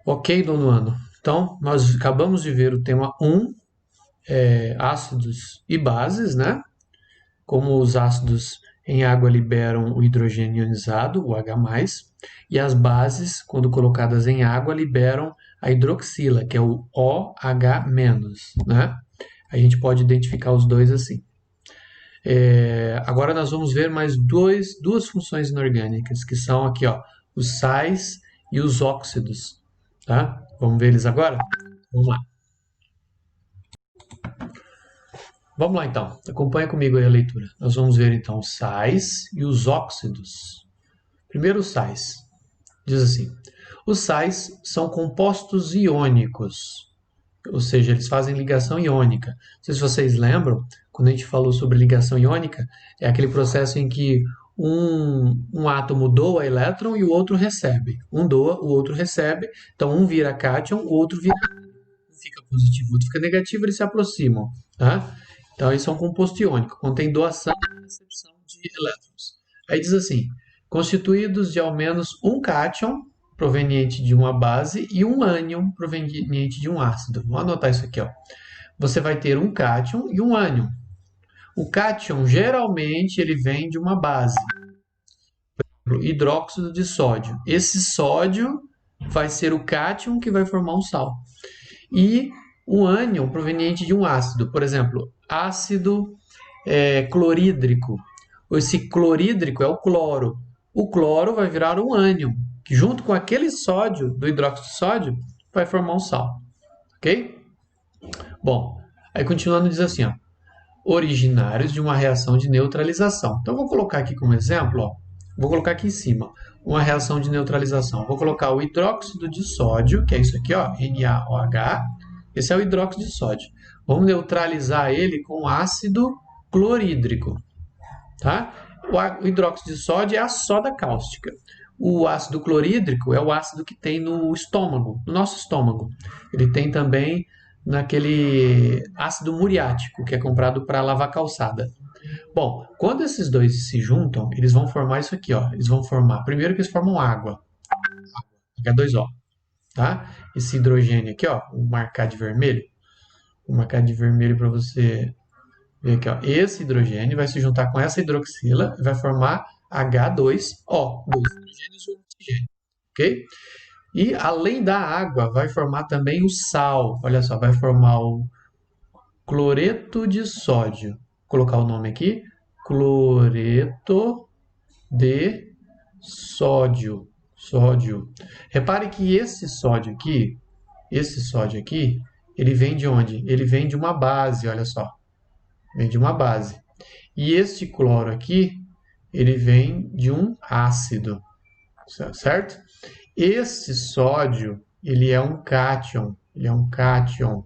Ok, nono ano. Então, nós acabamos de ver o tema 1, ácidos e bases, né? Como os ácidos em água liberam o hidrogênio ionizado, o H+, e as bases, quando colocadas em água, liberam a hidroxila, que é o OH-, né? A gente pode identificar os dois assim. Agora nós vamos ver mais duas funções inorgânicas, que são aqui, ó, os sais e os óxidos, tá? Vamos ver eles agora? Vamos lá. Vamos lá então, acompanha comigo aí a leitura. Nós vamos ver então os sais e os óxidos. Primeiro, os sais. Diz assim: os sais são compostos iônicos, ou seja, eles fazem ligação iônica. Não sei se vocês lembram, quando a gente falou sobre ligação iônica, é aquele processo em que um átomo doa elétron e o outro recebe. Um doa, o outro recebe. Então, um vira cátion, o outro vira, um fica positivo, o outro fica negativo, eles se aproximam. Tá? Então, isso é um composto iônico, contém doação e recepção de elétrons. Aí diz assim: constituídos de ao menos um cátion proveniente de uma base e um ânion proveniente de um ácido. Vamos anotar isso aqui, ó. Você vai ter um cátion e um ânion. O cátion geralmente ele vem de uma base, hidróxido de sódio. Esse sódio vai ser o cátion que vai formar um sal. E o ânion proveniente de um ácido, por exemplo, ácido clorídrico. Esse clorídrico é o cloro. O cloro vai virar um ânion, que junto com aquele sódio, do hidróxido de sódio, vai formar um sal. Ok? Bom, aí continuando diz assim, ó, originários de uma reação de neutralização. Então, vou colocar aqui como exemplo, ó, vou colocar aqui em cima, uma reação de neutralização. Vou colocar o hidróxido de sódio, que é isso aqui, ó, NaOH. Esse é o hidróxido de sódio. Vamos neutralizar ele com ácido clorídrico. Tá? O hidróxido de sódio é a soda cáustica. O ácido clorídrico é o ácido que tem no estômago, no nosso estômago. Ele tem também naquele ácido muriático, que é comprado para lavar calçada. Bom, quando esses dois se juntam, eles vão formar isso aqui, ó. Eles vão formar, primeiro que eles formam água, H2O, tá? Esse hidrogênio aqui, ó, vou marcar de vermelho. Vou marcar de vermelho para você ver aqui, ó. Esse hidrogênio vai se juntar com essa hidroxila e vai formar H2O, dois hidrogênios e um oxigênio, ok? E além da água, vai formar também o sal. Olha só, vai formar o cloreto de sódio. Vou colocar o nome aqui, cloreto de sódio. Sódio. Repare que esse sódio aqui, ele vem de onde? Ele vem de uma base, olha só. Vem de uma base. E este cloro aqui, ele vem de um ácido, certo? Esse sódio, ele é um cátion, é um cátion.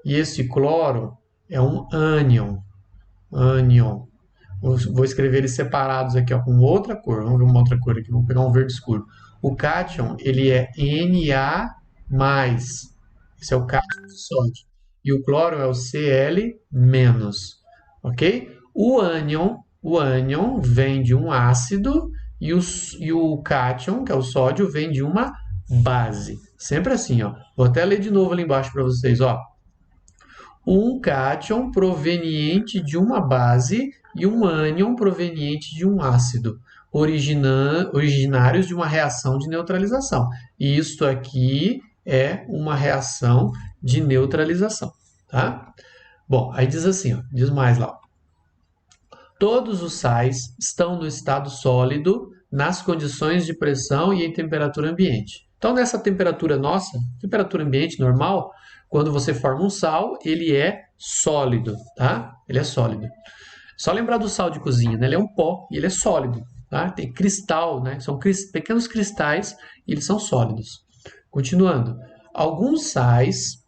E esse cloro é um ânion. Vou escrever eles separados aqui, ó, com outra cor. Vamos ver uma outra cor aqui, vamos pegar um verde escuro. O cátion, ele é Na+. Esse é o cátion de sódio. E o cloro é o Cl-, ok? O ânion vem de um ácido e o cátion, que é o sódio, vem de uma base. Sempre assim, ó. Vou até ler de novo ali embaixo para vocês, ó. Um cátion proveniente de uma base e um ânion proveniente de um ácido, originários de uma reação de neutralização. E isto aqui é uma reação de neutralização, tá? Bom, aí diz assim, ó, diz mais lá. Todos os sais estão no estado sólido nas condições de pressão e em temperatura ambiente. Então, nessa temperatura nossa, temperatura ambiente normal, quando você forma um sal, ele é sólido, tá? Ele é sólido. Só lembrar do sal de cozinha, né? Ele é um pó e ele é sólido, tá? Tem cristal, né? São pequenos cristais e eles são sólidos. Continuando. Alguns sais,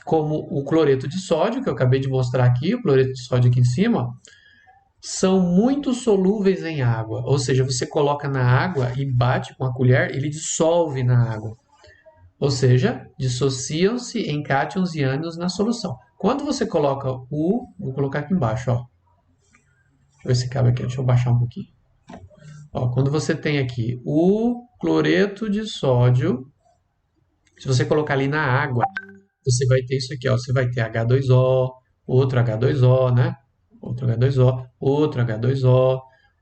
como o cloreto de sódio, que eu acabei de mostrar aqui, o cloreto de sódio aqui em cima, são muito solúveis em água. Ou seja, você coloca na água e bate com a colher, ele dissolve na água. Ou seja, dissociam-se em cátions e ânions na solução. Quando você coloca vou colocar aqui embaixo, ó. Deixa eu ver se cabe aqui, deixa eu baixar um pouquinho. Ó, quando você tem aqui o cloreto de sódio. Se você colocar ali na água, você vai ter isso aqui, ó. Você vai ter H2O, outro H2O, né? Outro H2O, outro H2O,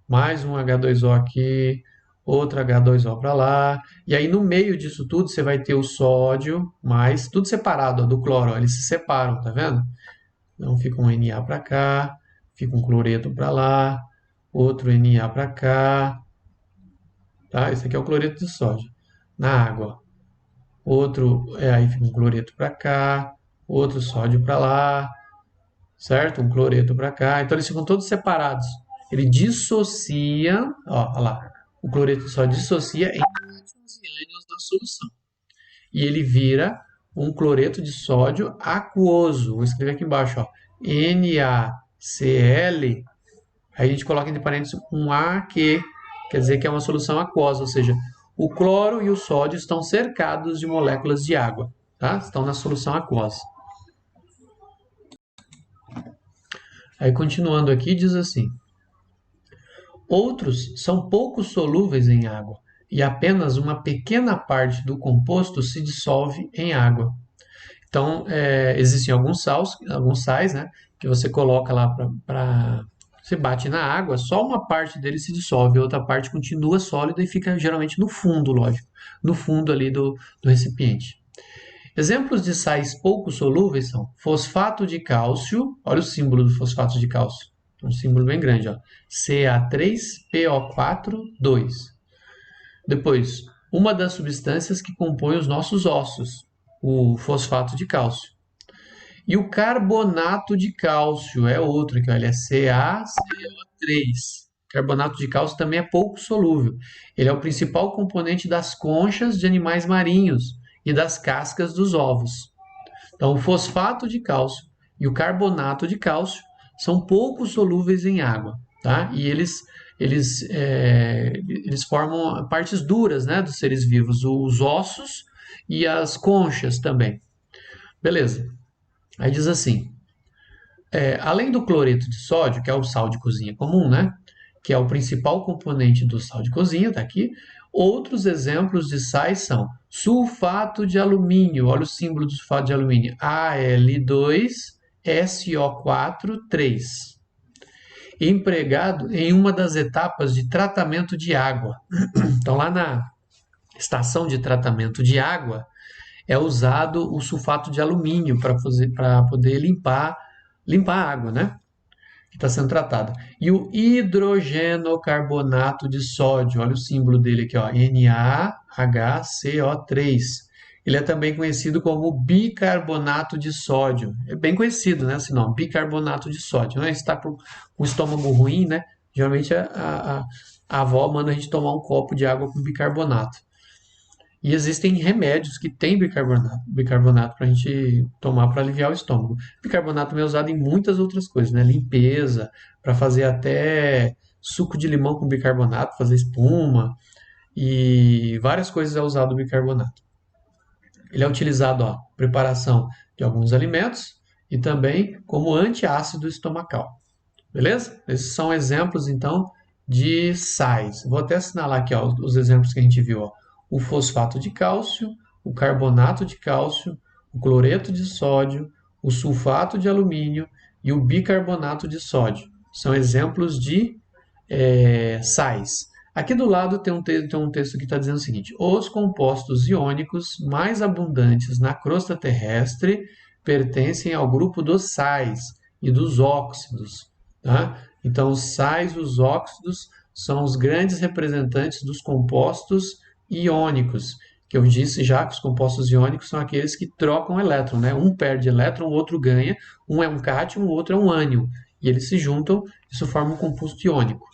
mais um H2O aqui, outro H2O para lá. E aí no meio disso tudo você vai ter o sódio, mais tudo separado, ó, do cloro, ó, eles se separam, tá vendo? Então fica um Na para cá, fica um cloreto para lá, outro Na para cá, tá? Esse aqui é o cloreto de sódio na água. Outro, aí fica um cloreto para cá, outro sódio para lá, certo? Um cloreto para cá. Então eles ficam todos separados. Ele dissocia, ó, olha lá, o cloreto só dissocia em átomos e ânions da solução. E ele vira um cloreto de sódio aquoso. Vou escrever aqui embaixo, ó, NaCl. Aí a gente coloca entre parênteses um AQ, quer dizer que é uma solução aquosa, ou seja, o cloro e o sódio estão cercados de moléculas de água, tá? Estão na solução aquosa. Aí continuando aqui diz assim: outros são pouco solúveis em água e apenas uma pequena parte do composto se dissolve em água. Então, existem alguns sais, né, que você coloca lá para você bate na água, só uma parte dele se dissolve, a outra parte continua sólida e fica geralmente no fundo, lógico, no fundo ali do recipiente. Exemplos de sais pouco solúveis são fosfato de cálcio, olha o símbolo do fosfato de cálcio, um símbolo bem grande, ó, Ca3PO4,2. Depois, uma das substâncias que compõem os nossos ossos, o fosfato de cálcio. E o carbonato de cálcio é outro aqui, olha, é CaCO3. Carbonato de cálcio também é pouco solúvel. Ele é o principal componente das conchas de animais marinhos e das cascas dos ovos. Então, o fosfato de cálcio e o carbonato de cálcio são pouco solúveis em água, tá? E eles formam partes duras, né, dos seres vivos, os ossos e as conchas também. Beleza. Aí diz assim, além do cloreto de sódio, que é o sal de cozinha comum, né? Que é o principal componente do sal de cozinha, tá aqui. Outros exemplos de sais são sulfato de alumínio, olha o símbolo do sulfato de alumínio, Al2SO4,3, empregado em uma das etapas de tratamento de água. Então, lá na estação de tratamento de água, é usado o sulfato de alumínio para poder limpar a água, né? Que está sendo tratada. E o hidrogenocarbonato de sódio, olha o símbolo dele aqui, ó, NaHCO3. Ele é também conhecido como bicarbonato de sódio. É bem conhecido, né, esse nome, bicarbonato de sódio. Né? A gente está com o estômago ruim, né? Geralmente a avó manda a gente tomar um copo de água com bicarbonato. E existem remédios que têm bicarbonato para a gente tomar para aliviar o estômago. Bicarbonato também é usado em muitas outras coisas, né? Limpeza, para fazer até suco de limão com bicarbonato, fazer espuma e várias coisas é usado o bicarbonato. Ele é utilizado, ó, preparação de alguns alimentos e também como antiácido estomacal. Beleza? Esses são exemplos, então, de sais. Vou até assinalar aqui, ó, os exemplos que a gente viu, ó. O fosfato de cálcio, o carbonato de cálcio, o cloreto de sódio, o sulfato de alumínio e o bicarbonato de sódio. São exemplos de sais. Aqui do lado tem um texto que está dizendo o seguinte: os compostos iônicos mais abundantes na crosta terrestre pertencem ao grupo dos sais e dos óxidos. Tá? Então, os sais e os óxidos são os grandes representantes dos compostos iônicos, que eu disse já que os compostos iônicos são aqueles que trocam elétron, né? Um perde elétron, o outro ganha, um é um cátion, o outro é um ânion, e eles se juntam, isso forma um composto iônico.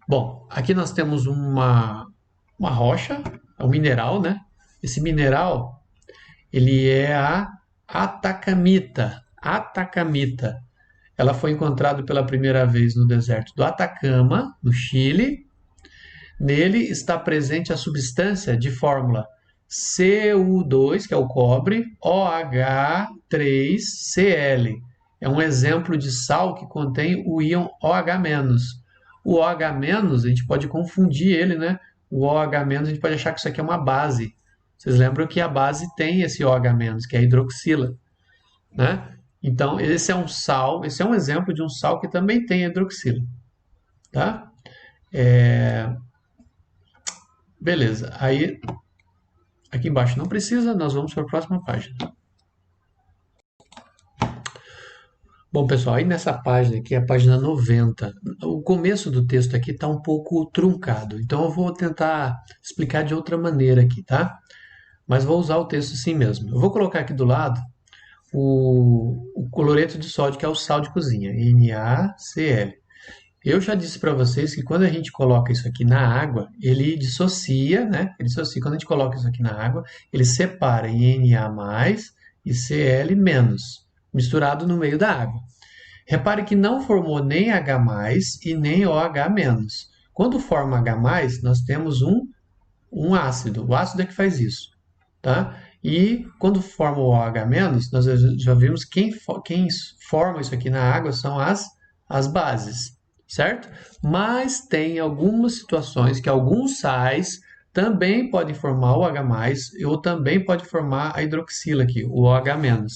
Bom, aqui nós temos uma rocha, é um mineral, né? Esse mineral, ele é a atacamita. Atacamita. Ela foi encontrada pela primeira vez no deserto do Atacama, no Chile. Nele está presente a substância de fórmula Cu2, que é o cobre, OH3Cl. É um exemplo de sal que contém o íon OH-. O OH-, a gente pode confundir ele, né, o OH- a gente pode achar que isso aqui é uma base. Vocês lembram que a base tem esse OH-, que é a hidroxila, né? Então, esse é um sal, esse é um exemplo de um sal que também tem hidroxila, tá? Beleza. Aí, aqui embaixo não precisa, nós vamos para a próxima página. Bom, pessoal, aí nessa página aqui, a página 90, o começo do texto aqui está um pouco truncado, então eu vou tentar explicar de outra maneira aqui, tá? Mas vou usar o texto assim mesmo. Eu vou colocar aqui do lado o cloreto de sódio, que é o sal de cozinha, NaCl. Eu já disse para vocês que quando a gente coloca isso aqui na água, ele dissocia, né? Ele dissocia. Quando a gente coloca isso aqui na água, ele separa em Na+ e Cl-, misturado no meio da água. Repare que não formou nem H+ e nem OH-. Quando forma H+, nós temos um ácido. O ácido é que faz isso, tá? E quando forma o OH-, nós já vimos quem forma isso aqui na água são as bases, certo? Mas tem algumas situações que alguns sais também podem formar o H+, ou também pode formar a hidroxila aqui, o OH-,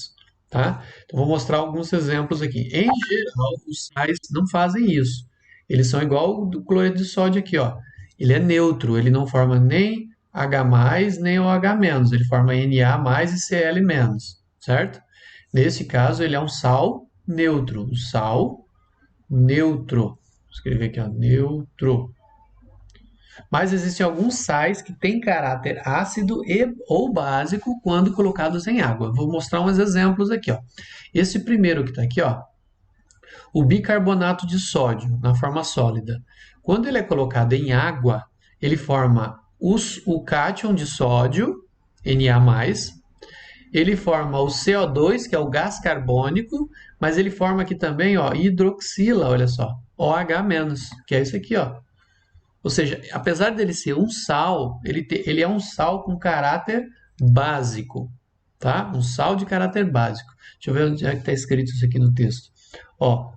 tá? Então vou mostrar alguns exemplos aqui. Em geral, os sais não fazem isso. Eles são igual o cloreto de sódio aqui, ó. Ele é neutro, ele não forma nem H+, nem OH-, ele forma Na+ e Cl-, certo? Nesse caso, ele é um sal neutro, um sal neutro. Vou escrever aqui, ó, neutro. Mas existem alguns sais que têm caráter ácido e ou básico quando colocados em água. Vou mostrar uns exemplos aqui, ó. Esse primeiro que está aqui, ó, o bicarbonato de sódio na forma sólida. Quando ele é colocado em água, ele forma o cátion de sódio, Na+, ele forma o CO2, que é o gás carbônico, mas ele forma aqui também, ó, hidroxila, olha só, OH-, que é isso aqui, ó. Ou seja, apesar dele ser um sal, ele é um sal com caráter básico, tá? Um sal de caráter básico. Deixa eu ver onde é que está escrito isso aqui no texto. Ó,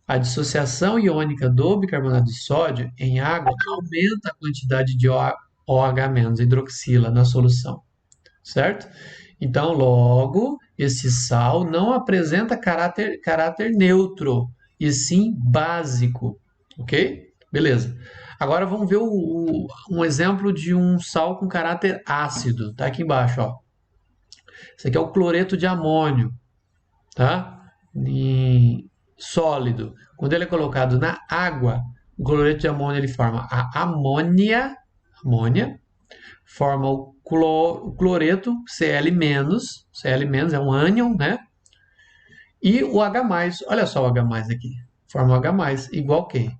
a dissociação iônica do bicarbonato de sódio em água aumenta a quantidade de OH-, hidroxila, na solução, certo? Então, logo, esse sal não apresenta caráter neutro, e sim básico, ok? Beleza. Agora vamos ver um exemplo de um sal com caráter ácido. Tá aqui embaixo, ó. Esse aqui é o cloreto de amônio, tá? Sólido. Quando ele é colocado na água, o cloreto de amônio ele forma a amônia, forma o cloreto Cl-, Cl- é um ânion, né? E o H+, olha só o H+ aqui. Forma o H+, igual quem?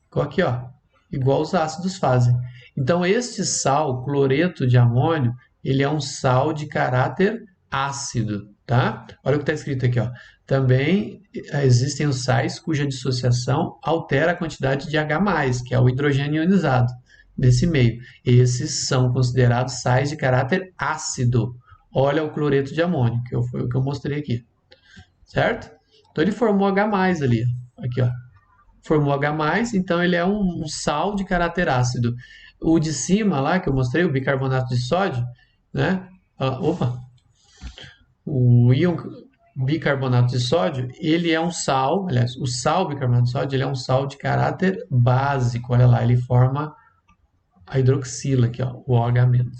Igual aqui, ó. Igual os ácidos fazem. Então, este sal, cloreto de amônio, ele é um sal de caráter ácido, tá? Olha o que está escrito aqui, ó. Também existem os sais cuja dissociação altera a quantidade de H+, que é o hidrogênio ionizado, desse meio. Esses são considerados sais de caráter ácido. Olha o cloreto de amônio, que foi o que eu mostrei aqui, certo? Então, ele formou H+ ali, ó. Aqui, ó. Formou H+, então ele é um sal de caráter ácido. O de cima lá, que eu mostrei, o bicarbonato de sódio, né? O íon bicarbonato de sódio, ele é um sal, aliás, o sal bicarbonato de sódio, ele é um sal de caráter básico. Olha lá, ele forma a hidroxila aqui, ó, o OH-.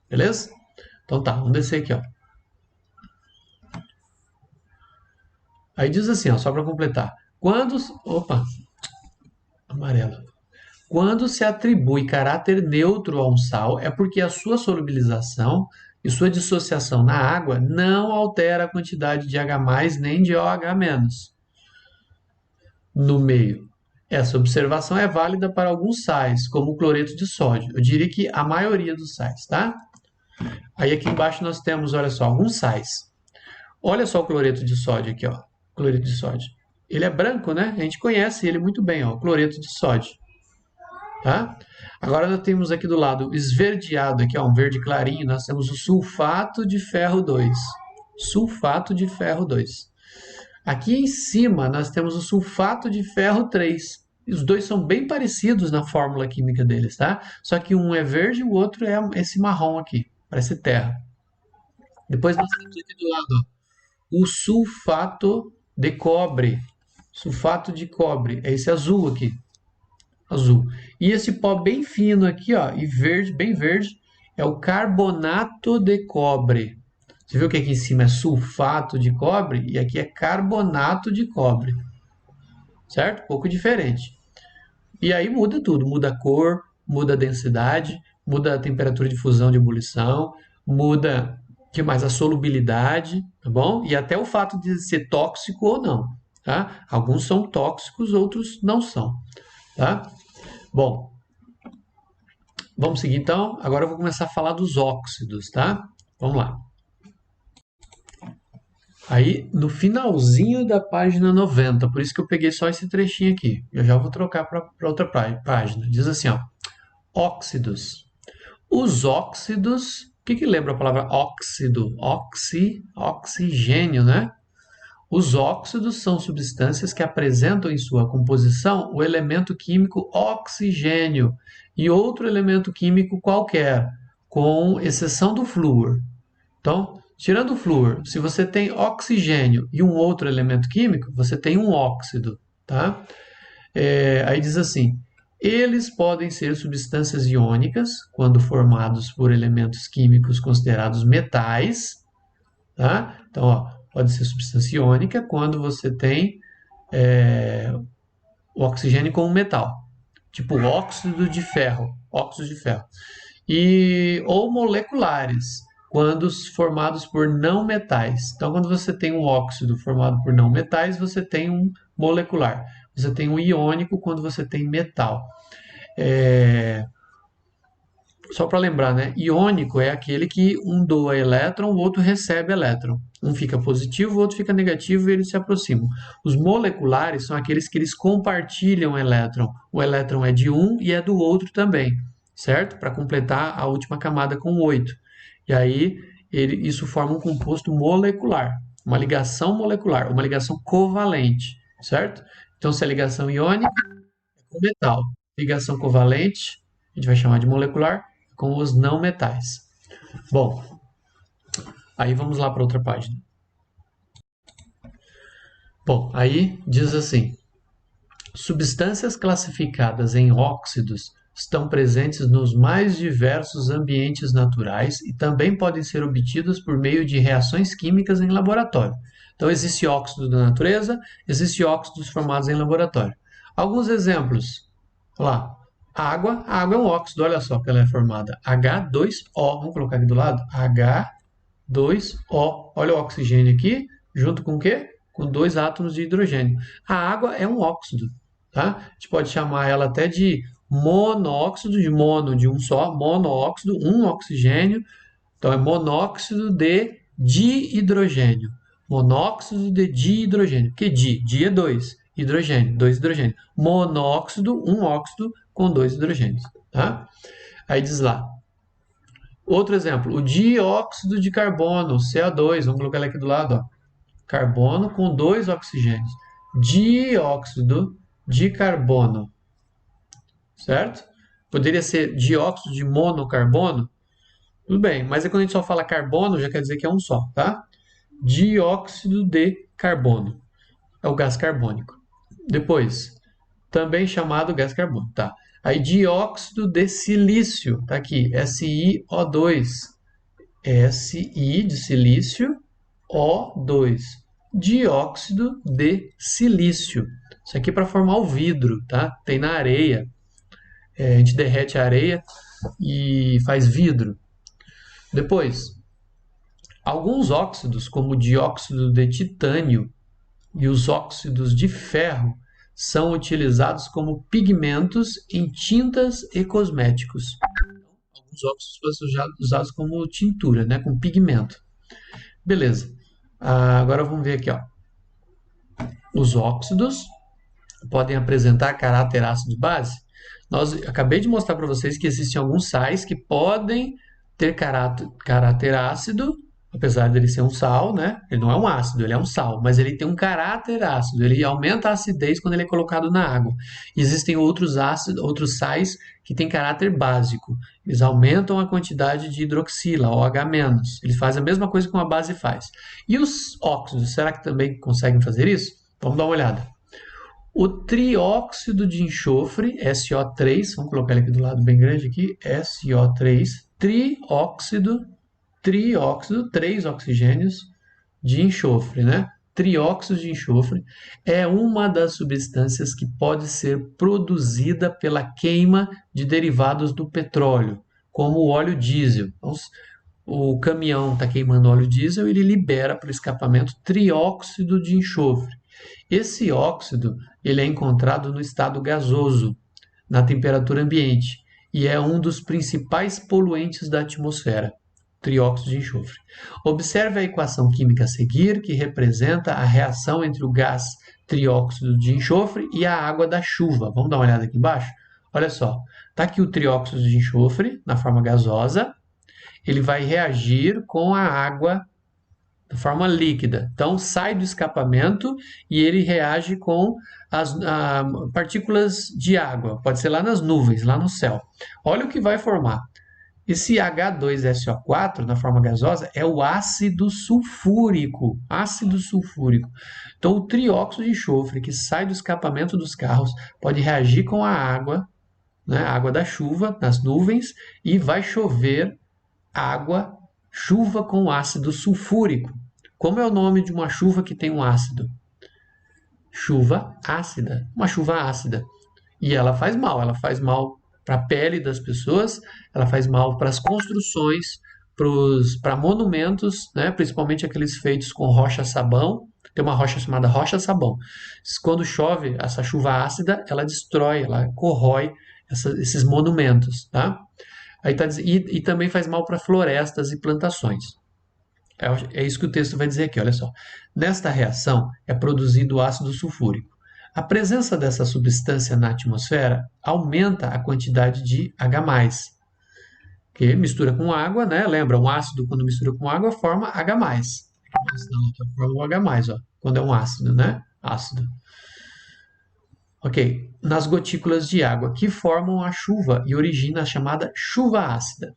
Beleza? Então tá, vamos descer aqui, ó. Aí diz assim, ó, só para completar. Amarelo. Quando se atribui caráter neutro a um sal, é porque a sua solubilização e sua dissociação na água não altera a quantidade de H+ nem de OH- no meio. Essa observação é válida para alguns sais, como o cloreto de sódio. Eu diria que a maioria dos sais, tá? Aí aqui embaixo nós temos, olha só, alguns sais. Olha só o cloreto de sódio aqui, ó. Cloreto de sódio. Ele é branco, né? A gente conhece ele muito bem, ó, o cloreto de sódio. Tá? Agora nós temos aqui do lado esverdeado, aqui, ó, um verde clarinho, nós temos o sulfato de ferro 2. Sulfato de ferro 2. Aqui em cima nós temos o sulfato de ferro 3. Os dois são bem parecidos na fórmula química deles, tá? Só que um é verde e o outro é esse marrom aqui, parece terra. Depois nós temos aqui do lado, ó, o sulfato de cobre. Sulfato de cobre, é esse azul aqui, azul. E esse pó bem fino aqui, ó, e verde, bem verde, é o carbonato de cobre. Você viu que aqui em cima é sulfato de cobre e aqui é carbonato de cobre, certo? Pouco diferente. E aí muda tudo, muda a cor, muda a densidade, muda a temperatura de fusão de ebulição, muda que mais a solubilidade, tá bom? E até o fato de ser tóxico ou não, tá? Alguns são tóxicos, outros não são, tá? Bom, vamos seguir então. Agora eu vou começar a falar dos óxidos, tá? Vamos lá. Aí, no finalzinho da página 90, por isso que eu peguei só esse trechinho aqui. Eu já vou trocar para outra página. Diz assim, ó, óxidos. Os óxidos, o que lembra a palavra óxido? Oxigênio, né? Os óxidos são substâncias que apresentam em sua composição o elemento químico oxigênio e outro elemento químico qualquer, com exceção do flúor. Então, tirando o flúor, se você tem oxigênio e um outro elemento químico, você tem um óxido, tá? Aí diz assim, eles podem ser substâncias iônicas quando formados por elementos químicos considerados metais, tá? Então, ó, pode ser substância iônica quando você tem o oxigênio como metal, tipo óxido de ferro, ou moleculares, quando formados por não metais. Então, quando você tem um óxido formado por não metais, você tem um molecular. Você tem um iônico quando você tem metal. Só para lembrar, né? Iônico é aquele que um doa elétron, o outro recebe elétron. Um fica positivo, o outro fica negativo e eles se aproximam. Os moleculares são aqueles que eles compartilham elétron. O elétron é de um e é do outro também, certo? Para completar a última camada com 8. E aí isso forma um composto molecular, uma ligação molecular, uma ligação covalente, certo? Então, se a ligação iônica é com metal, ligação covalente, a gente vai chamar de molecular, com os não metais. Bom, aí vamos lá para outra página. Bom, aí diz assim: substâncias classificadas em óxidos estão presentes nos mais diversos ambientes naturais e também podem ser obtidas por meio de reações químicas em laboratório. Então, existe óxido da natureza, existe óxidos formados em laboratório. Alguns exemplos. Olha lá. A água é um óxido, olha só que ela é formada. H2O. Vamos colocar aqui do lado? H2O. Olha o oxigênio aqui, junto com o quê? Com 2 átomos de hidrogênio. A água é um óxido, tá? A gente pode chamar ela até de monóxido, de mono, de um só, monóxido, um oxigênio. Então, é monóxido de dihidrogênio. Monóxido de dihidrogênio. Que di é 2. Hidrogênio, 2 hidrogênios. Monóxido, um óxido com 2 hidrogênios. Tá? Aí diz lá. Outro exemplo, o dióxido de carbono, CO2. Vamos colocar ele aqui do lado. Ó. Carbono com 2 oxigênios. Dióxido de carbono. Certo? Poderia ser dióxido de monocarbono. Tudo bem, mas quando a gente só fala carbono, já quer dizer que é um só, tá? Dióxido de carbono. É o gás carbônico. Depois, também chamado gás carbônico, tá? Aí, dióxido de silício, tá aqui, SiO2. Si de silício, O2. Dióxido de silício. Isso aqui é para formar o vidro, tá? Tem na areia. A gente derrete a areia e faz vidro. Depois, alguns óxidos, como o dióxido de titânio e os óxidos de ferro, são utilizados como pigmentos em tintas e cosméticos. Alguns óxidos foram usados como tintura, né, como pigmento. Beleza. Agora vamos ver aqui, ó. Os óxidos podem apresentar caráter ácido base. Acabei de mostrar para vocês que existem alguns sais que podem ter caráter ácido apesar dele ser um sal, né? Ele não é um ácido, ele é um sal, mas ele tem um caráter ácido, ele aumenta a acidez quando ele é colocado na água. Existem outros ácidos, outros sais que têm caráter básico. Eles aumentam a quantidade de hidroxila, OH-. Eles fazem a mesma coisa que uma base faz. E os óxidos, será que também conseguem fazer isso? Vamos dar uma olhada. O trióxido de enxofre, SO3, vamos colocar ele aqui do lado bem grande aqui, SO3, trióxido, 3 oxigênios de enxofre, né? Trióxido de enxofre é uma das substâncias que pode ser produzida pela queima de derivados do petróleo, como o óleo diesel. Então, o caminhão está queimando óleo diesel, ele libera para o escapamento trióxido de enxofre. Esse óxido ele é encontrado no estado gasoso, na temperatura ambiente, e é um dos principais poluentes da atmosfera, trióxido de enxofre. Observe a equação química a seguir, que representa a reação entre o gás trióxido de enxofre e a água da chuva. Vamos dar uma olhada aqui embaixo? Olha só, está aqui o trióxido de enxofre na forma gasosa, ele vai reagir com a água de forma líquida. Então, sai do escapamento e ele reage com as partículas de água. Pode ser lá nas nuvens, lá no céu. Olha o que vai formar. Esse H2SO4, na forma gasosa, é o ácido sulfúrico. Ácido sulfúrico. Então, o trióxido de enxofre que sai do escapamento dos carros pode reagir com a água, né, a água da chuva, nas nuvens, e vai chover água, chuva com ácido sulfúrico. Como é o nome de uma chuva que tem um ácido? Chuva ácida. Uma chuva ácida. E ela faz mal para a pele das pessoas, ela faz mal para as construções, para monumentos, né? Principalmente aqueles feitos com rocha-sabão. Tem uma rocha chamada rocha-sabão. Quando chove, essa chuva ácida, ela destrói, ela corrói esses monumentos, tá? Aí tá, e também faz mal para florestas e plantações. É isso que o texto vai dizer aqui, olha só. Nesta reação é produzido ácido sulfúrico. A presença dessa substância na atmosfera aumenta a quantidade de H+, que mistura com água, né? Lembra, um ácido quando mistura com água forma H+. Não, aqui forma o H+, ó, quando é um ácido, né? Ácido. Ok, nas gotículas de água que formam a chuva e origina a chamada chuva ácida.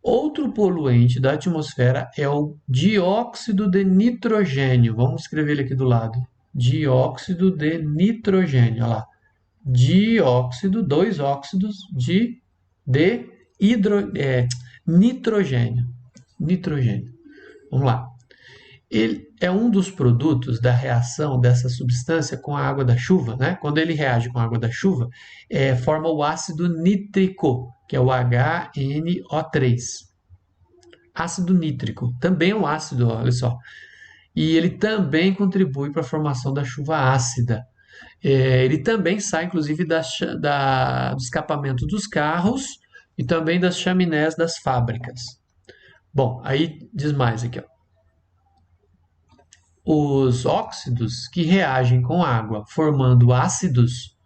Outro poluente da atmosfera é o dióxido de nitrogênio. Vamos escrever ele aqui do lado. Dióxido de nitrogênio. Olha lá. Dióxido, 2 óxidos de nitrogênio. Nitrogênio. Vamos lá. Ele é um dos produtos da reação dessa substância com a água da chuva, né? Quando ele reage com a água da chuva, forma o ácido nítrico, que é o HNO3. Ácido nítrico, também é um ácido, olha só. E ele também contribui para a formação da chuva ácida. Ele também sai, inclusive, do escapamento dos carros e também das chaminés das fábricas. Bom, aí diz mais aqui, ó. Os óxidos que reagem com água formando ácidos,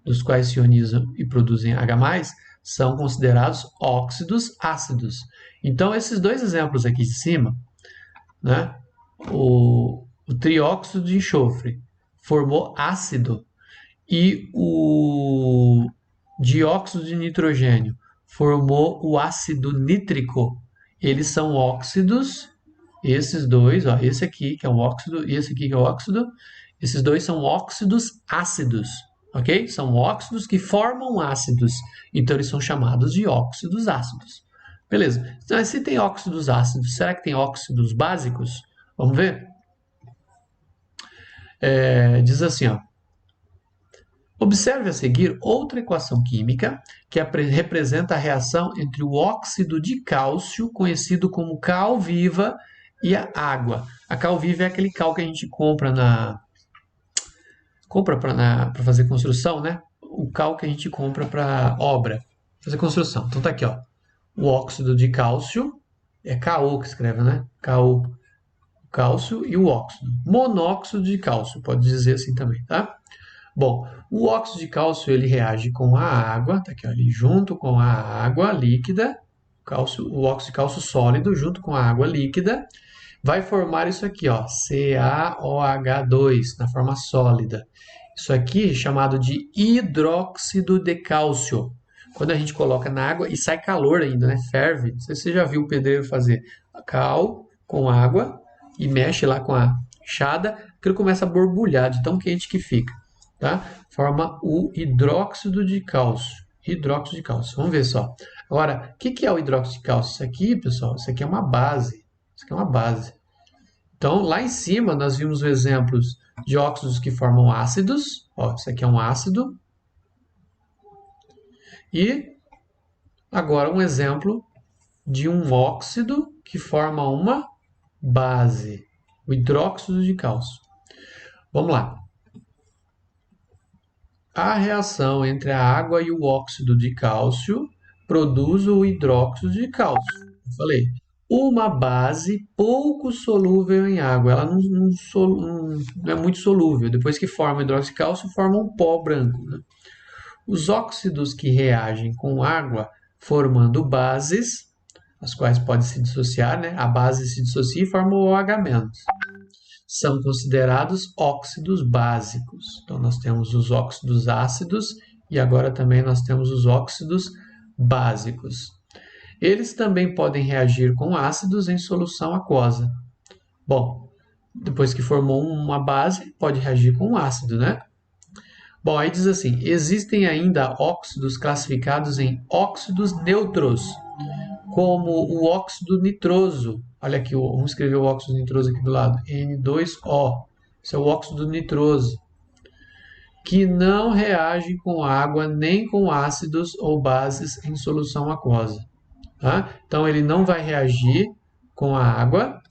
dos quais se ionizam e produzem H+, são considerados óxidos ácidos. Então, esses dois exemplos aqui de cima, né, o trióxido de enxofre formou ácido e o dióxido de nitrogênio formou o ácido nítrico. Eles são óxidos. Esses dois, ó, esse aqui que é um óxido e esse aqui que é o óxido, esses dois são óxidos ácidos, ok? São óxidos que formam ácidos, então eles são chamados de óxidos ácidos. Beleza, então se tem óxidos ácidos, será que tem óxidos básicos? Vamos ver? Diz assim, ó. Observe a seguir outra equação química que representa a reação entre o óxido de cálcio, conhecido como cal viva, e a água. A cal viva é aquele cal que a gente compra para fazer construção, né? O cal que a gente compra para obra, fazer construção. Então tá aqui, ó. O óxido de cálcio é KO que escreve, né? KO, cálcio e o óxido. Monóxido de cálcio, pode dizer assim também, tá? Bom, o óxido de cálcio ele reage com a água, tá aqui, ó, ali junto com a água líquida, o óxido de cálcio sólido junto com a água líquida, vai formar isso aqui, ó, CaOH2, na forma sólida. Isso aqui é chamado de hidróxido de cálcio. Quando a gente coloca na água e sai calor ainda, né? Ferve. Não sei se você já viu o pedreiro fazer cal com água e mexe lá com a enxada, aquilo começa a borbulhar de tão quente que fica, tá? Forma o hidróxido de cálcio. Hidróxido de cálcio. Vamos ver só. Agora, o que é o hidróxido de cálcio? Isso aqui, pessoal, isso aqui é uma base. Isso aqui é uma base. Então, lá em cima, nós vimos exemplos de óxidos que formam ácidos. Ó, isso aqui é um ácido. E agora um exemplo de um óxido que forma uma base, o hidróxido de cálcio. Vamos lá. A reação entre a água e o óxido de cálcio produz o hidróxido de cálcio. Eu falei, uma base pouco solúvel em água. Ela não é muito solúvel. Depois que forma o hidróxido de cálcio, forma um pó branco, né? Os óxidos que reagem com água formando bases, as quais podem se dissociar, né? A base se dissocia e forma o OH-. São considerados óxidos básicos. Então, nós temos os óxidos ácidos e agora também nós temos os óxidos básicos. Eles também podem reagir com ácidos em solução aquosa. Bom, depois que formou uma base, pode reagir com um ácido, né? Bom, aí diz assim, existem ainda óxidos classificados em óxidos neutros, como o óxido nitroso. Olha aqui, vamos escrever o óxido nitroso aqui do lado, N2O. Esse é o óxido nitroso, que não reage com água nem com ácidos ou bases em solução aquosa. Tá? Então, ele não vai reagir com a água,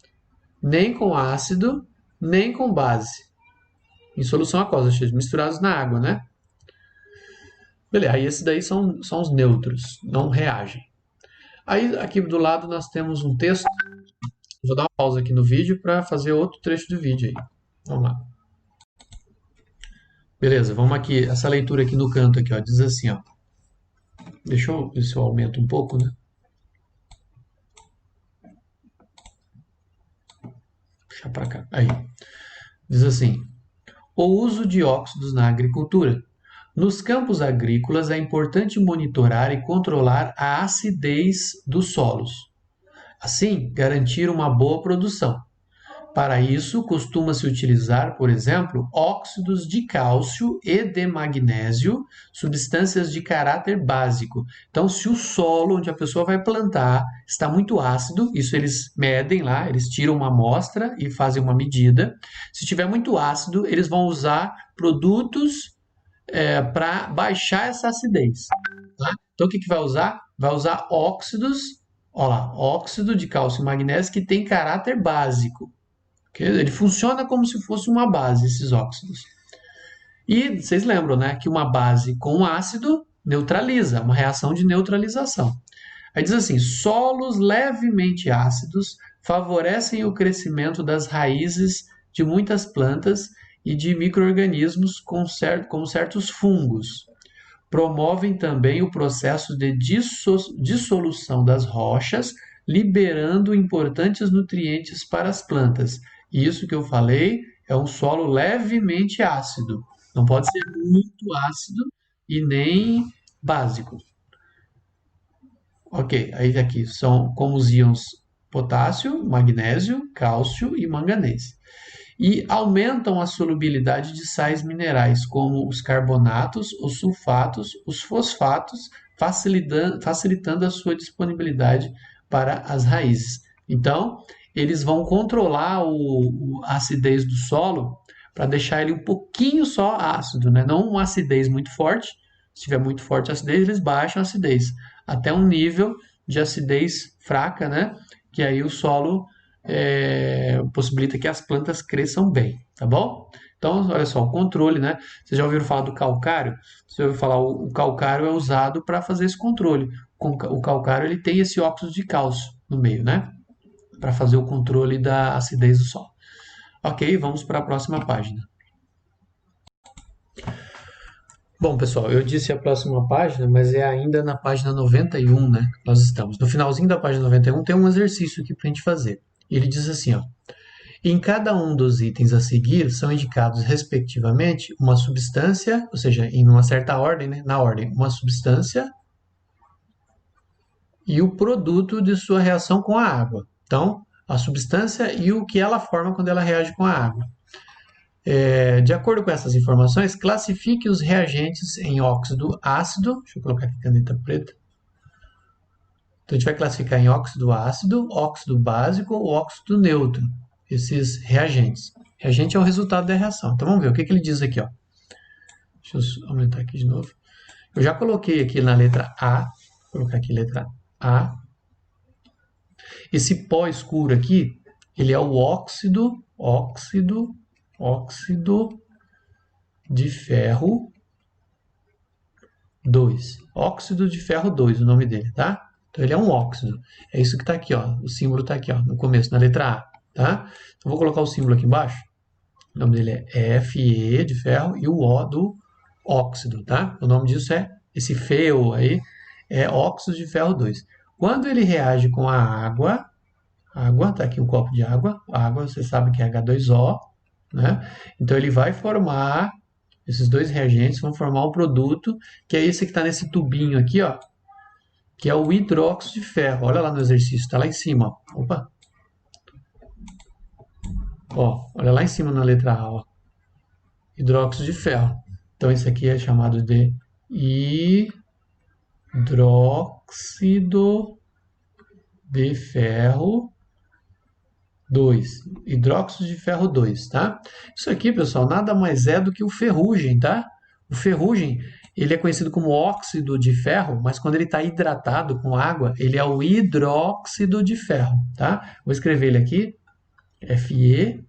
nem com ácido, nem com base em solução aquosa, ou seja, misturados na água, né? Beleza, aí esses daí são os neutros, não reagem. Aí aqui do lado nós temos um texto. Vou dar uma pausa aqui no vídeo para fazer outro trecho do vídeo aí. Vamos lá. Beleza, vamos aqui, essa leitura aqui no canto aqui, ó, diz assim, ó. Deixa eu ver se eu aumento um pouco, né? Puxar para cá. Aí. Diz assim: o uso de óxidos na agricultura. Nos campos agrícolas é importante monitorar e controlar a acidez dos solos. Assim, garantir uma boa produção. Para isso, costuma-se utilizar, por exemplo, óxidos de cálcio e de magnésio, substâncias de caráter básico. Então, se o solo onde a pessoa vai plantar está muito ácido, isso eles medem lá, eles tiram uma amostra e fazem uma medida. Se estiver muito ácido, eles vão usar produtos para baixar essa acidez. Tá? Então, o que vai usar? Vai usar óxidos, olha lá, óxido de cálcio e magnésio que tem caráter básico. Ele funciona como se fosse uma base, esses óxidos. E vocês lembram, né, que uma base com ácido neutraliza, uma reação de neutralização. Aí diz assim, solos levemente ácidos favorecem o crescimento das raízes de muitas plantas e de micro-organismos como certos fungos. Promovem também o processo de dissolução das rochas, liberando importantes nutrientes para as plantas. E isso que eu falei é um solo levemente ácido. Não pode ser muito ácido e nem básico. Ok, aí aqui são como os íons potássio, magnésio, cálcio e manganês. E aumentam a solubilidade de sais minerais, como os carbonatos, os sulfatos, os fosfatos, facilitando a sua disponibilidade para as raízes. Então, eles vão controlar a acidez do solo para deixar ele um pouquinho só ácido, né? Não uma acidez muito forte. Se tiver muito forte a acidez, eles baixam a acidez até um nível de acidez fraca, né? Que aí o solo possibilita que as plantas cresçam bem, tá bom? Então, olha só, o controle, né? Vocês já ouviram falar do calcário? Você ouviu falar, o calcário é usado para fazer esse controle. O calcário ele tem esse óxido de cálcio no meio, né? Para fazer o controle da acidez do solo. Ok, vamos para a próxima página. Bom, pessoal, eu disse a próxima página, mas é ainda na página 91, né? Nós estamos. No finalzinho da página 91 tem um exercício aqui para a gente fazer. Ele diz assim, ó. Em cada um dos itens a seguir são indicados, respectivamente, uma substância, ou seja, em uma certa ordem, né? Na ordem, uma substância e o produto de sua reação com a água. Então, a substância e o que ela forma quando ela reage com a água. De acordo com essas informações, classifique os reagentes em óxido ácido. Deixa eu colocar aqui caneta preta. Então, a gente vai classificar em óxido ácido, óxido básico ou óxido neutro, esses reagentes. Reagente é o resultado da reação. Então, vamos ver o que ele diz aqui. Ó. Deixa eu aumentar aqui de novo. Eu já coloquei aqui na letra A. Vou colocar aqui letra A. Esse pó escuro aqui, ele é o óxido de ferro 2. Óxido de ferro 2, o nome dele, tá? Então ele é um óxido. É isso que está aqui, ó. O símbolo está aqui, ó, no começo, na letra A, tá? Então vou colocar o símbolo aqui embaixo. O nome dele é Fe de ferro e o O do óxido, tá? O nome disso é, esse FeO aí, é óxido de ferro 2. Quando ele reage com a água, tá aqui um copo de água, água você sabe que é H2O, né? Então ele vai formar, esses dois reagentes vão formar um produto, que é esse que está nesse tubinho aqui, ó, que é o hidróxido de ferro. Olha lá no exercício, está lá em cima, ó. Opa! Ó, olha lá em cima na letra A, ó. Hidróxido de ferro. Então esse aqui é chamado de hidróxido de ferro 2. Hidróxido de ferro 2, tá? Isso aqui, pessoal, nada mais é do que o ferrugem, tá? O ferrugem, ele é conhecido como óxido de ferro, mas quando ele está hidratado com água, ele é o hidróxido de ferro, tá? Vou escrever ele aqui, FeOH,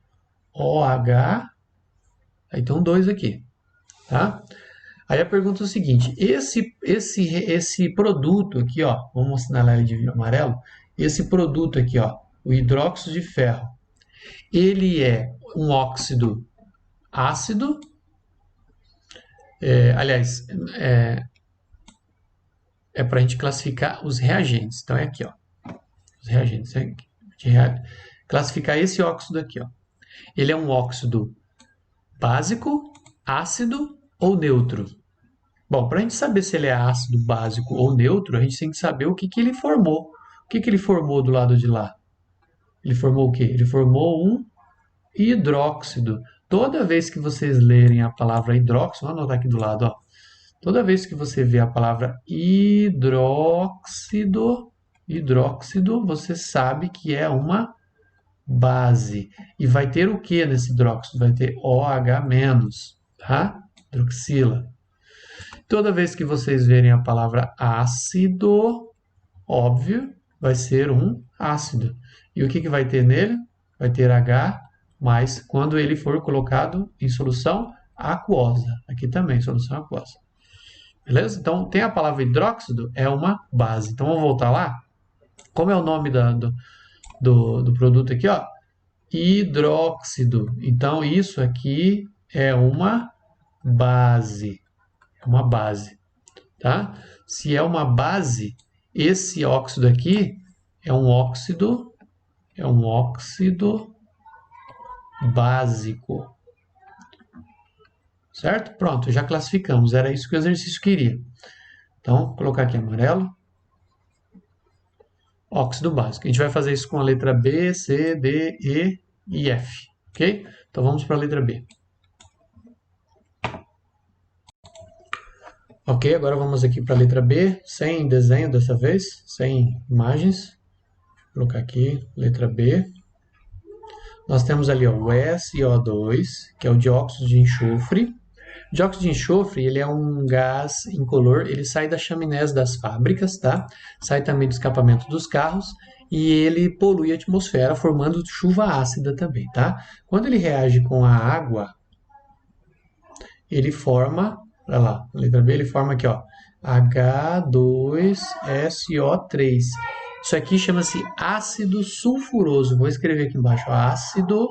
aí tem um 2 aqui, tá? Aí a pergunta é o seguinte, esse produto aqui, ó, vamos assinalar ele de amarelo, esse produto aqui, ó, o hidróxido de ferro, ele é um óxido ácido, aliás, é para a gente classificar os reagentes. Então é aqui, ó, os reagentes. Classificar esse óxido aqui, ó. Ele é um óxido básico, ácido ou neutro? Bom, para a gente saber se ele é ácido, básico ou neutro, a gente tem que saber o que ele formou. O que ele formou do lado de lá? Ele formou o quê? Ele formou um hidróxido. Toda vez que vocês lerem a palavra hidróxido, vou anotar aqui do lado, ó. Toda vez que você vê a palavra hidróxido, você sabe que é uma base. E vai ter o que nesse hidróxido? Vai ter OH-, tá? Hidroxila. Toda vez que vocês verem a palavra ácido, óbvio, vai ser um ácido. E o que vai ter nele? Vai ter H, mas quando ele for colocado em solução aquosa. Aqui também, solução aquosa. Beleza? Então, tem a palavra hidróxido, é uma base. Então, vamos voltar lá? Como é o nome do produto aqui? Ó? Hidróxido. Então, isso aqui é uma base. É uma base. Tá? Se é uma base, esse óxido aqui é um óxido básico. Certo? Pronto, já classificamos. Era isso que o exercício queria. Então, vou colocar aqui amarelo. Óxido básico. A gente vai fazer isso com a letra B, C, D, E e F. Ok? Então, vamos para a letra B. Ok, agora vamos aqui para a letra B, sem desenho dessa vez, sem imagens. Vou colocar aqui, letra B. Nós temos ali ó, o SO2, que é o dióxido de enxofre. O dióxido de enxofre, ele é um gás incolor, ele sai das chaminés das fábricas, tá? Sai também do escapamento dos carros e ele polui a atmosfera, formando chuva ácida também, tá? Quando ele reage com a água, ele forma, olha lá, na letra B ele forma aqui, ó, H2SO3. Isso aqui chama-se ácido sulfuroso. Vou escrever aqui embaixo, ó, ácido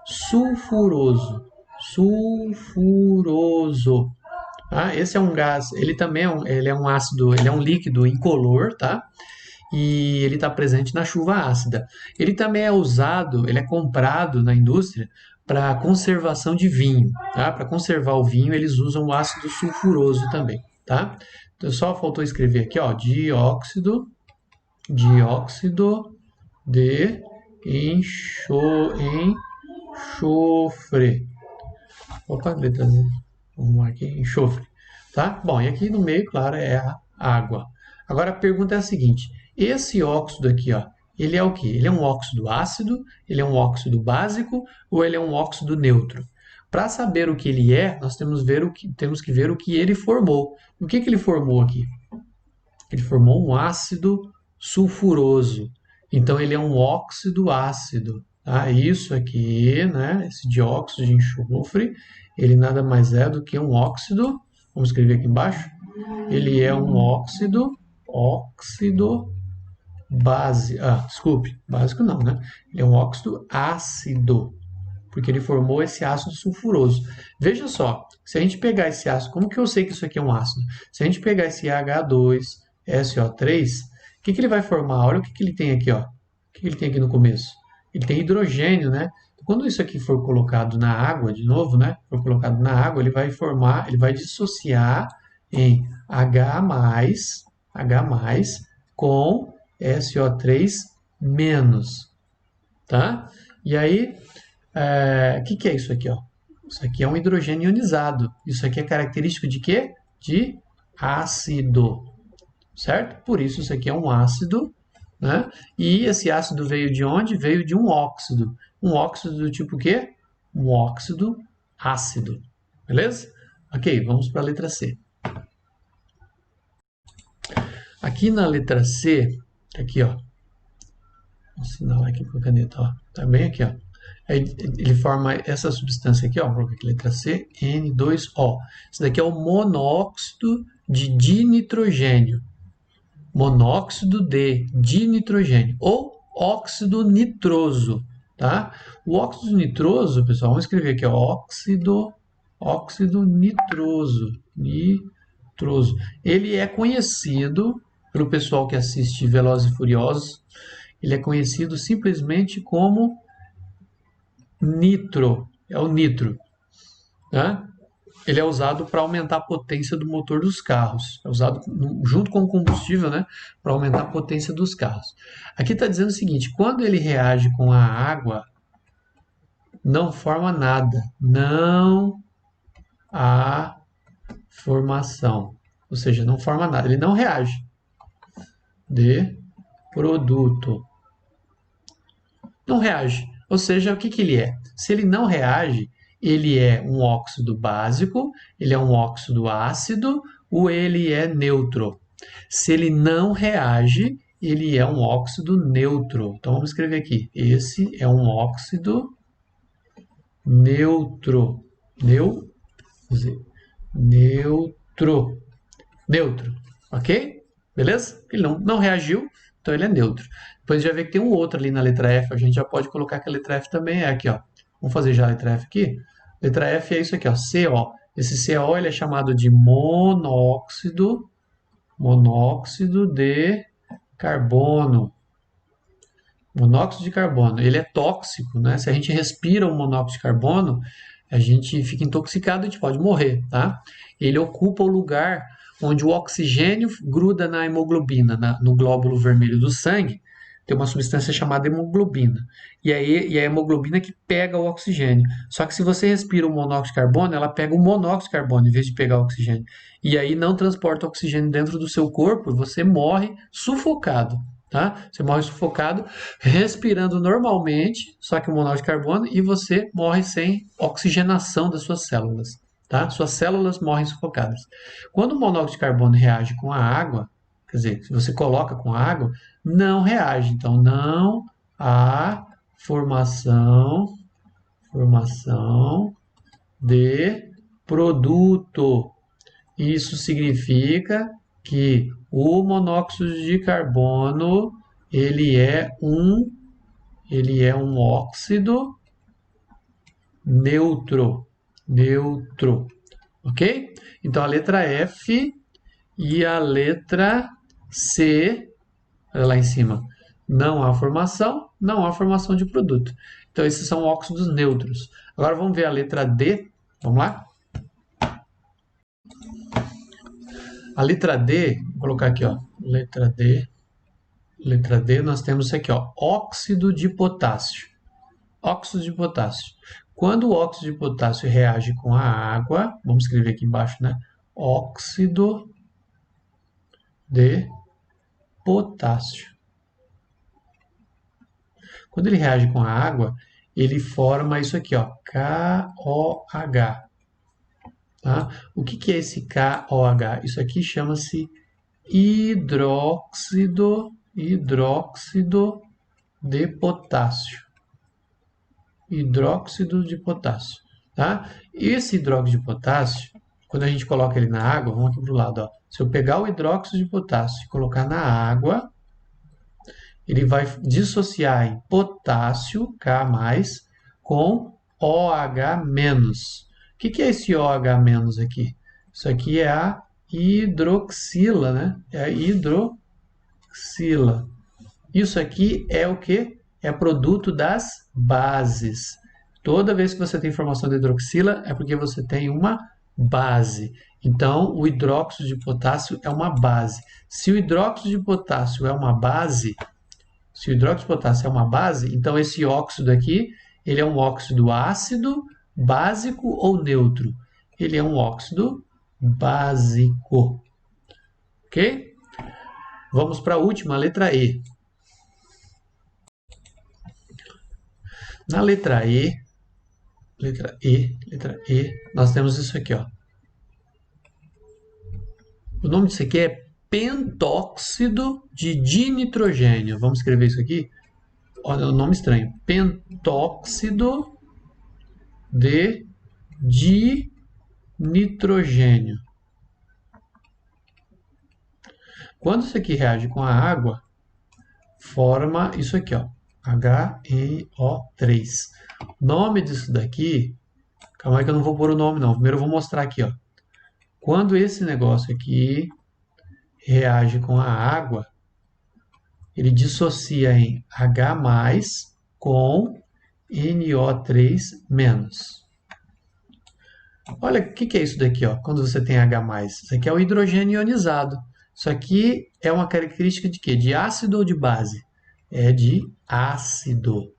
sulfuroso. Tá? Esse é um gás, ele também ele é um ácido, ele é um líquido incolor, tá? E ele está presente na chuva ácida. Ele também é usado, ele é comprado na indústria para conservação de vinho, tá? Para conservar o vinho, eles usam o ácido sulfuroso também, tá? Então só faltou escrever aqui, ó, dióxido de enxofre. Opa, letras, vamos aqui, enxofre, tá? Bom, e aqui no meio, claro, é a água. Agora a pergunta é a seguinte: esse óxido aqui, ó, ele é o quê? Ele é um óxido ácido, ele é um óxido básico ou ele é um óxido neutro? Para saber o que ele é, nós temos que ver o que ele formou. O que ele formou aqui? Ele formou um ácido sulfuroso. Então ele é um óxido ácido. Tá? Isso aqui, né, esse dióxido de enxofre, ele nada mais é do que um óxido. Vamos escrever aqui embaixo. Ele é um óxido base. Desculpe, básico não, né? Ele é um óxido ácido, porque ele formou esse ácido sulfuroso. Veja só, se a gente pegar esse ácido, como que eu sei que isso aqui é um ácido? Se a gente pegar esse H2SO3, o que ele vai formar? Olha o que ele tem aqui, ó. O que ele tem aqui no começo? Ele tem hidrogênio, né? Quando isso aqui for colocado na água, de novo, né? For colocado na água, ele vai formar, ele vai dissociar em H+, com SO3 menos, tá? E aí, o que é isso aqui, ó? Isso aqui é um hidrogênio ionizado. Isso aqui é característico de quê? De ácido, certo? Por isso isso aqui é um ácido, né? E esse ácido veio de onde? Veio de um óxido. Um óxido do tipo quê? Um óxido ácido. Beleza? Ok, vamos para a letra C. Aqui na letra C, aqui, ó. Vou assinalar aqui com a caneta, ó. Tá bem aqui, ó. Ele forma essa substância aqui, ó, vou colocar aqui, letra C, N2O. Isso daqui é o monóxido de dinitrogênio. Monóxido de dinitrogênio ou óxido nitroso, tá? O óxido nitroso, pessoal, vamos escrever aqui, ó, óxido nitroso, Ele é conhecido pelo pessoal que assiste Velozes e Furiosos, ele é conhecido simplesmente como nitro, é o nitro, né? Ele é usado para aumentar a potência do motor dos carros. É usado junto com o combustível, né, para aumentar a potência dos carros. Aqui está dizendo o seguinte: quando ele reage com a água, não forma nada. Não há formação. Ou seja, não forma nada. Ele não reage. De produto. Não reage. Ou seja, o que ele é? Se ele não reage, ele é um óxido básico, ele é um óxido ácido ou ele é neutro. Se ele não reage, ele é um óxido neutro. Então vamos escrever aqui. Esse é um óxido neutro. Neutro. Neutro. Ok? Beleza? Ele não reagiu, então ele é neutro. Depois já vê que tem um outro ali na letra F, a gente já pode colocar que a letra F também é aqui, ó. Vamos fazer já a letra F aqui? Letra F é isso aqui, ó, CO. Esse CO ele é chamado de monóxido de carbono. Monóxido de carbono. Ele é tóxico, né? Se a gente respira o monóxido de carbono, a gente fica intoxicado e a gente pode morrer, tá? Ele ocupa o lugar onde o oxigênio gruda na hemoglobina, no glóbulo vermelho do sangue, tem uma substância chamada hemoglobina. E a hemoglobina que pega o oxigênio. Só que se você respira o monóxido de carbono, ela pega o monóxido de carbono em vez de pegar o oxigênio. E aí não transporta oxigênio dentro do seu corpo, você morre sufocado. Tá? Você morre sufocado, respirando normalmente, só que o monóxido de carbono, e você morre sem oxigenação das suas células. Tá? Suas células morrem sufocadas. Quando o monóxido de carbono reage com a água, quer dizer, se você coloca com a água, não reage. Então, não há formação de produto. Isso significa que o monóxido de carbono ele é um óxido neutro. ok? Então, a letra F e a letra C, olha lá em cima, não há formação de produto. Então, esses são óxidos neutros. Agora, vamos ver a letra D, vamos lá? A letra D, vou colocar aqui, ó, letra D, nós temos isso aqui, ó, óxido de potássio. Óxido de potássio. Quando o óxido de potássio reage com a água, vamos escrever aqui embaixo, né? Óxido de potássio. Quando ele reage com a água, ele forma isso aqui, ó, KOH. Tá? O que é esse KOH? Isso aqui chama-se hidróxido de potássio. Hidróxido de potássio. Tá? Esse hidróxido de potássio, quando a gente coloca ele na água, vamos aqui para o lado, ó. Se eu pegar o hidróxido de potássio e colocar na água, ele vai dissociar em potássio, K+, com OH-. O que é esse OH- aqui? Isso aqui é a hidroxila, né? É a hidroxila. Isso aqui é o que? É produto das bases. Toda vez que você tem formação de hidroxila, é porque você tem uma base. Então, o hidróxido de potássio é uma base. Se o hidróxido de potássio é uma base, então esse óxido aqui, ele é um óxido ácido, básico ou neutro? Ele é um óxido básico. Ok? Vamos para a última, a letra E. Na letra E, nós temos isso aqui, ó. O nome disso aqui é pentóxido de dinitrogênio. Vamos escrever isso aqui? Olha o nome estranho. Pentóxido de dinitrogênio. Quando isso aqui reage com a água, forma isso aqui, ó, HNO3. O nome disso daqui, calma aí que eu não vou pôr o nome não, primeiro eu vou mostrar aqui, ó. Quando esse negócio aqui reage com a água, ele dissocia em H+, com NO3-. Olha, o que é isso daqui, ó, quando você tem H+. Isso aqui é o hidrogênio ionizado. Isso aqui é uma característica de quê? De ácido ou de base? É de ácido.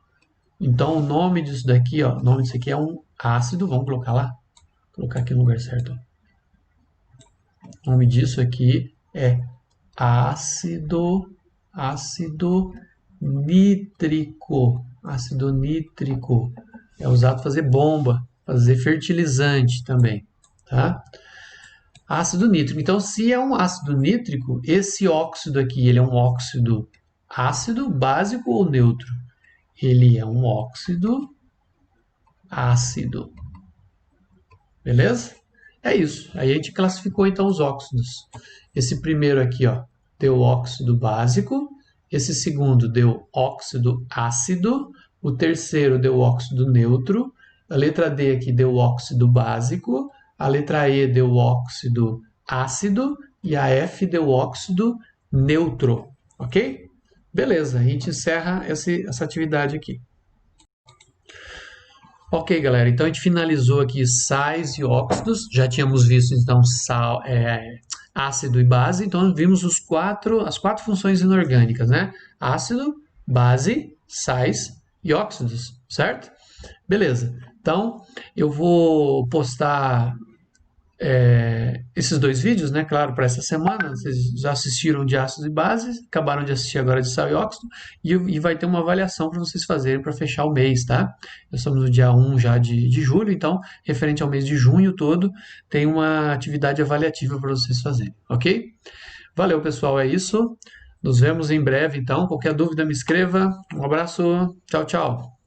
Então, o nome disso daqui, ó, o nome disso aqui é um ácido, vamos colocar lá? Vou colocar aqui no lugar certo. O nome disso aqui é ácido nítrico. Ácido nítrico. É usado para fazer bomba, fazer fertilizante também, tá? Ácido nítrico. Então, se é um ácido nítrico, esse óxido aqui, ele é um óxido ácido, básico ou neutro? Ele é um óxido ácido. Beleza? É isso. Aí a gente classificou então os óxidos. Esse primeiro aqui, ó, deu óxido básico. Esse segundo deu óxido ácido. O terceiro deu óxido neutro. A letra D aqui deu óxido básico. A letra E deu óxido ácido e a F deu óxido neutro, ok? Beleza, a gente encerra essa atividade aqui. Ok, galera, então a gente finalizou aqui sais e óxidos. Já tínhamos visto então ácido e base, então vimos as quatro funções inorgânicas, né? Ácido, base, sais e óxidos, certo? Beleza. Então, eu vou postar esses dois vídeos, né? Claro, para essa semana. Vocês já assistiram de ácidos e bases, acabaram de assistir agora de sal e óxido, e vai ter uma avaliação para vocês fazerem para fechar o mês, tá? Nós estamos no dia 1 já de julho, então, referente ao mês de junho todo, tem uma atividade avaliativa para vocês fazerem, ok? Valeu, pessoal, é isso. Nos vemos em breve, então. Qualquer dúvida, me escreva. Um abraço. Tchau, tchau.